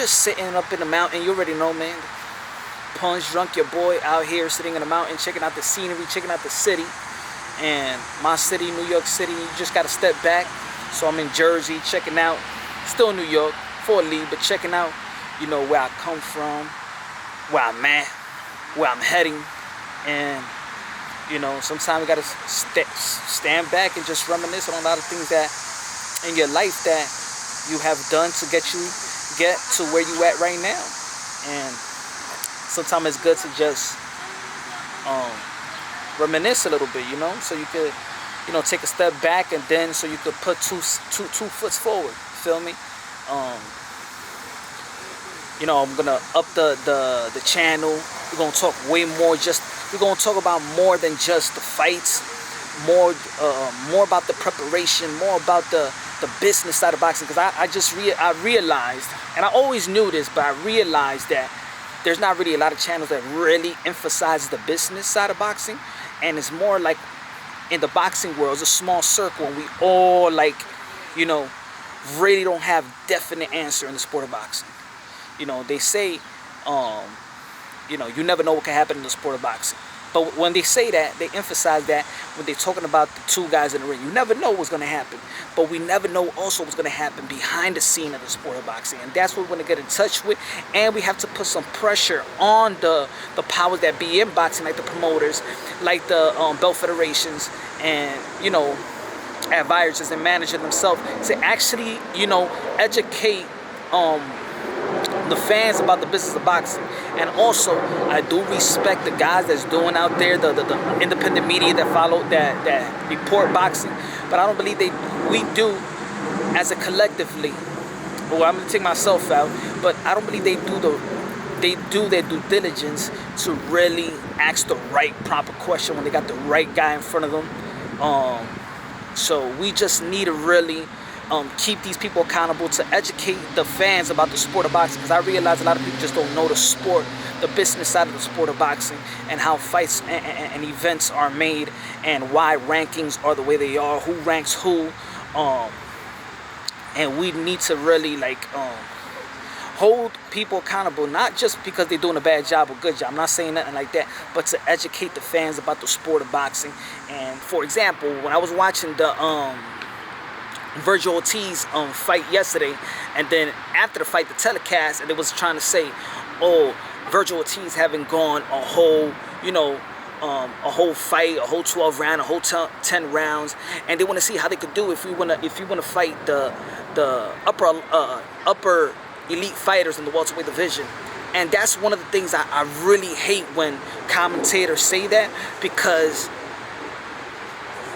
just sitting up in the mountain. You already know, man. Punch Drunk, your boy, out here sitting in the mountain, checking out the scenery, checking out the city. And my city, New York City, you just got to step back. So I'm in Jersey, checking out, still in New York, for a lead, but checking out, you know, where I come from, where I'm at, where I'm heading. And, you know, sometimes you got to stand back and just reminisce on a lot of things that in your life that you have done to get to where you at right now. And sometimes it's good to just reminisce a little bit, you know, so you could, you know, take a step back, and then so you could put two foot forward. Feel me? You know, I'm gonna up the channel. We're gonna talk way more. We're gonna talk about more than just the fights. More about the preparation. More about the business side of boxing. Because I realized, and I always knew this, but I realized that there's not really a lot of channels that really emphasize the business side of boxing, and it's more like in the boxing world, it's a small circle, and we all, like, you know, really don't have definite answer in the sport of boxing. You know, they say, you know, you never know what can happen in the sport of boxing. But when they say that, they emphasize that when they're talking about the two guys in the ring. You never know what's going to happen. But we never know also what's going to happen behind the scene of the sport of boxing. And that's what we're going to get in touch with. And we have to put some pressure on the powers that be in boxing, like the promoters, like the belt federations, and, you know, advisors and managers themselves, to actually, you know, educate the fans about the business of boxing. And also, I do respect the guys that's doing out there, the independent media that report boxing, but I don't believe we do as a collectively. Well, I'm gonna take myself out, but I don't believe they do their due diligence to really ask the right proper question when they got the right guy in front of them. So we just need to really keep these people accountable, to educate the fans about the sport of boxing, because I realize a lot of people just don't know the sport, the business side of the sport of boxing, and how fights and events are made, and why rankings are the way they are, who ranks who, and we need to really, like, hold people accountable, not just because they're doing a bad job or good job. I'm not saying nothing like that, but to educate the fans about the sport of boxing. And for example, when I was watching the Virgil Ortiz fight yesterday, and then after the fight, the telecast, and it was trying to say, oh, Virgil Ortiz having gone a whole, you know, a whole fight, a whole 12 round, a whole 10 rounds, and they want to see how they could do if you wanna fight the upper elite fighters in the welterweight division. And that's one of the things I really hate when commentators say that, because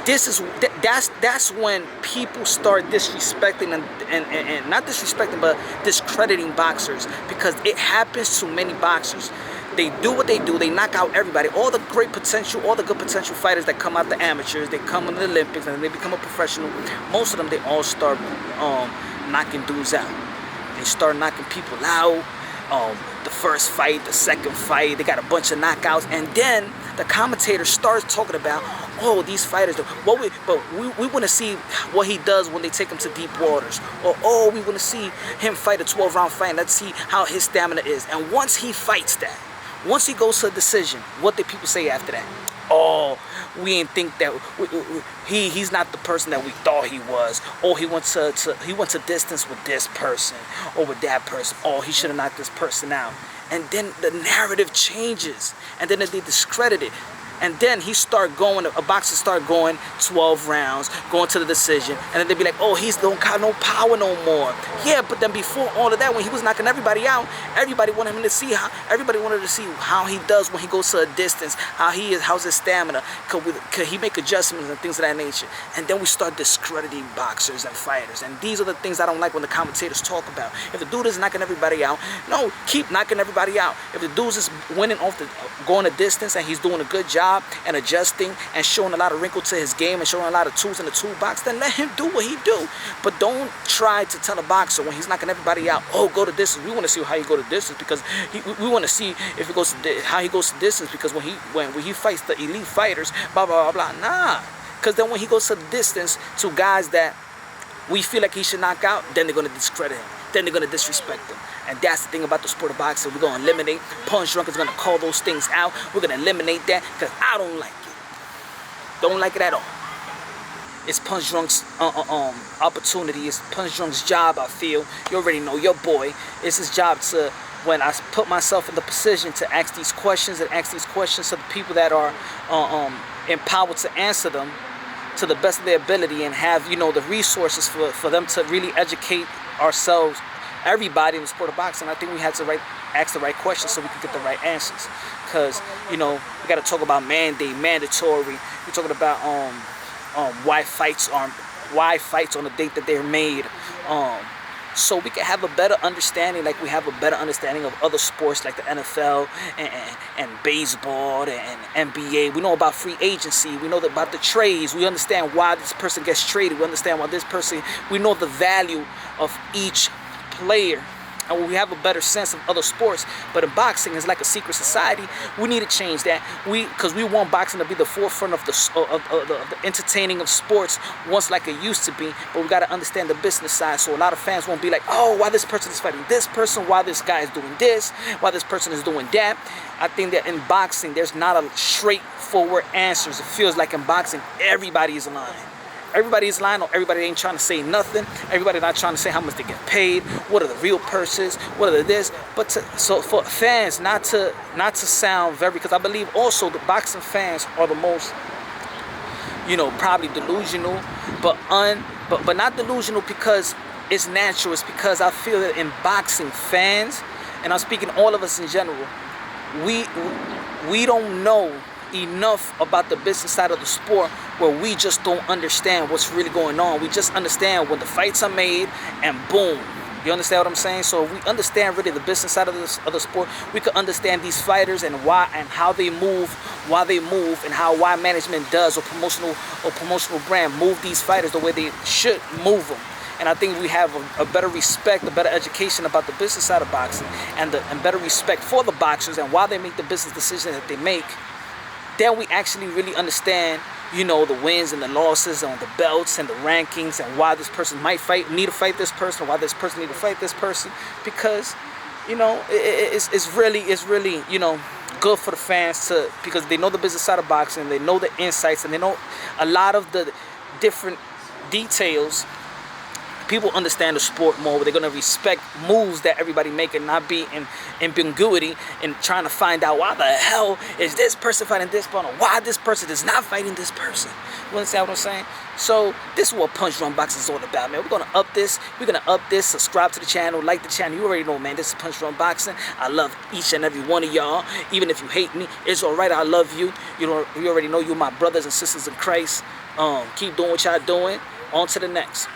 that's when people start disrespecting and not disrespecting, but discrediting boxers, because it happens to many boxers. They do what they do. They knock out everybody. All the good potential fighters that come out the amateurs, they come in the Olympics, and they become a professional. Most of them, they all start knocking dudes out. They start knocking people out. The first fight, the second fight, they got a bunch of knockouts, and then the commentator starts talking about, oh, these fighters, we want to see what he does when they take him to deep waters, or oh, we want to see him fight a 12-round fight, and let's see how his stamina is. And once he fights that, once he goes to a decision, what do people say after that? Oh, we ain't think that he's not the person that we thought he was. Oh, he went to distance with this person or with that person. Oh, he should have knocked this person out. And then the narrative changes, and then they discredit it. And then a boxer start going 12 rounds, going to the decision, and then they be like, oh, he's don't got no power no more. Yeah, but then before all of that, when he was knocking everybody out, everybody wanted to see how he does when he goes to a distance, how's his stamina, could he make adjustments and things of that nature. And then we start discrediting boxers and fighters. And these are the things I don't like when the commentators talk about. If the dude is knocking everybody out, no, keep knocking everybody out. If the dude is winning going a distance, and he's doing a good job and adjusting and showing a lot of wrinkle to his game and showing a lot of tools in the toolbox, then let him do what he do. But don't try to tell a boxer when he's knocking everybody out, oh, go to distance. We want to see how you go to distance, because we want to see if he goes how he goes to distance, because when he fights the elite fighters, blah blah blah blah. Nah, because then when he goes to the distance to guys that we feel like he should knock out, then they're going to discredit him. then they're gonna disrespect them. And that's the thing about the sport of boxing. We're gonna eliminate. Punch Drunk is gonna call those things out. We're gonna eliminate that because I don't like it. Don't like it at all. It's Punch Drunk's opportunity. It's Punch Drunk's job, I feel. You already know, your boy. It's his job to, when I put myself in the position to ask these questions and ask these questions to the people that are empowered to answer them to the best of their ability and have, you know, the resources for them to really educate ourselves, everybody in the sport of boxing. I think we have to ask the right questions so we can get the right answers. Because, you know, we got to talk about mandatory. We're talking about why fights on the date that they're made. So we can have a better understanding, like we have a better understanding of other sports like the NFL and baseball and NBA. We know about free agency. We know about the trades. We understand why this person gets traded. We understand why this person, we know the value of each player. And we have a better sense of other sports. But in boxing, it's like a secret society. We need to change that. Because we want boxing to be the forefront of the entertaining of sports once like it used to be. But we got to understand the business side. So a lot of fans won't be like, oh, why this person is fighting this person? Why this guy is doing this? Why this person is doing that? I think that in boxing, there's not a straightforward answers. It feels like in boxing, everybody is lying. Everybody is lying, or everybody ain't trying to say nothing. Everybody not trying to say how much they get paid. What are the real purses? What are the this? But so for fans not to sound very, because I believe also the boxing fans are the most, you know, probably delusional, but not delusional because it's natural. It's because I feel that in boxing fans, and I'm speaking all of us in general, we don't know enough about the business side of the sport where we just don't understand what's really going on. We just understand when the fights are made and boom. You understand what I'm saying? So if we understand really the business side of the sport, we could understand these fighters and why and how they move, why they move, and why management does or promotional brand move these fighters the way they should move them. And I think we have a better respect, a better education about the business side of boxing and better respect for the boxers and why they make the business decisions that they make. Then we actually really understand, you know, the wins and the losses on the belts and the rankings and why this person need to fight this person, or why this person need to fight this person. Because, you know, it's really, you know, good for the fans because they know the business side of boxing, they know the insights, and they know a lot of the different details. People understand the sport more. They're gonna respect moves that everybody make and not be in ambiguity and trying to find out why the hell is this person fighting this person, or why this person is not fighting this person. You understand what I'm saying? So this is what Punch Drunk Boxing is all about, man. We're gonna up this. Subscribe to the channel, like the channel. You already know, man. This is Punch Drunk Boxing. I love each and every one of y'all. Even if you hate me, it's alright. I love you. You already know you're my brothers and sisters in Christ. Keep doing what y'all doing. On to the next.